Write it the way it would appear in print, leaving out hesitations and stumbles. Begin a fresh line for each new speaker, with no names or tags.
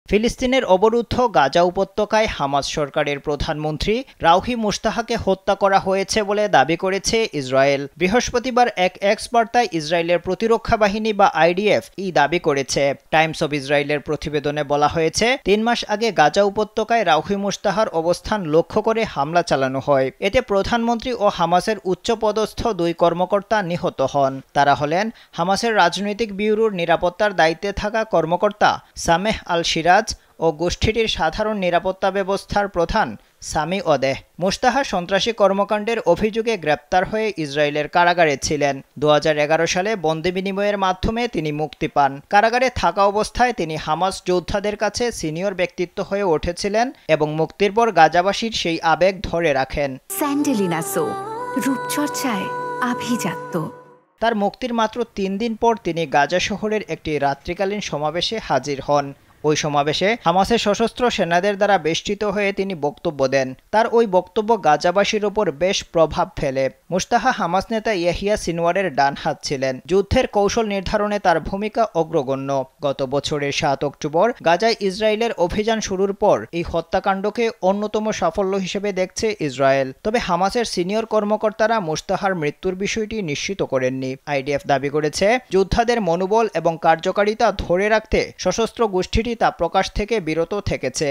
ফিলিস্তিনের অবরুদ্ধ গাজা উপত্যকায় হামাস সরকারের প্রধানমন্ত্রী রাউহি মুস্তাহাকে হত্যা করা হয়েছে বলে দাবি করেছে ইসরায়েল। বৃহস্পতিবার এক এক্স বার্তায় ইসরায়েলের প্রতিরক্ষা বাহিনী বা আইডিএফ এই দাবি করেছে। টাইমস অব ইসরায়েলের প্রতিবেদনে বলা হয়েছে, ৩ মাস আগে গাজা উপত্যকায় রাউহি মুস্তাহার অবস্থান লক্ষ্য করে হামলা চালানো হয়। এতে প্রধানমন্ত্রী ও হামাসের উচ্চপদস্থ ২ কর্মকর্তা নিহত হন। তারা হলেন হামাসের রাজনৈতিক ব্যুরোর নিরাপত্তার দায়িত্বে থাকা কর্মকর্তা সামেহ আল সিরাজ ও গোষ্ঠীটির সাধারণ নিরাপত্তা ব্যবস্থার প্রধান সামি ওদেহ। মুস্তাহা সন্ত্রাসী কর্মকাণ্ডের অভিযোগে গ্রেপ্তার হয়ে ইসরায়েলের কারাগারে ছিলেন। ২০১১ সালে বন্দি বিনিময়ের মাধ্যমে তিনি মুক্তি পান। কারাগারে থাকা অবস্থায় তিনি হামাস যোদ্ধাদের কাছে সিনিয়র ব্যক্তিত্ব হয়ে উঠেছিলেন এবং মুক্তির পর গাজাবাসীর সেই আবেগ ধরে রাখেন।
স্যান্ডেলিনা সো, রূপচর্চায় আভিজাত্য।
তার মুক্তির মাত্র ৩ দিন পর তিনি গাজা শহরের একটি রাত্রিকালীন সমাবেশে হাজির হন। ওই সমাবেশে হামাসের সশস্ত্র সেনাদের দ্বারা বেষ্টিত হয়ে তিনি বক্তব্য দেন। তার ওই বক্তব্য গাজাবাসীর ওপর বেশ প্রভাব ফেলে। মুস্তাহা হামাস নেতা ইয়াহিয়া সিনওয়ারের ডান হাত ছিলেন। যুদ্ধের কৌশল নির্ধারণে তার ভূমিকা অগ্রগণ্য। গত বছরের ৭ অক্টোবর গাজায় ইসরায়েলের অভিযান শুরুর পর এই হত্যাকাণ্ডকে অন্যতম সাফল্য হিসেবে দেখছে ইসরায়েল। তবে হামাসের সিনিয়র কর্মকর্তারা মুস্তাহার মৃত্যুর বিষয়টি নিশ্চিত করেননি। আইডিএফ দাবি করেছে, যোদ্ধাদের মনোবল এবং কার্যকারিতা ধরে রাখতে সশস্ত্র গোষ্ঠীটি তা প্রকাশ থেকে বিরত থেকেছে।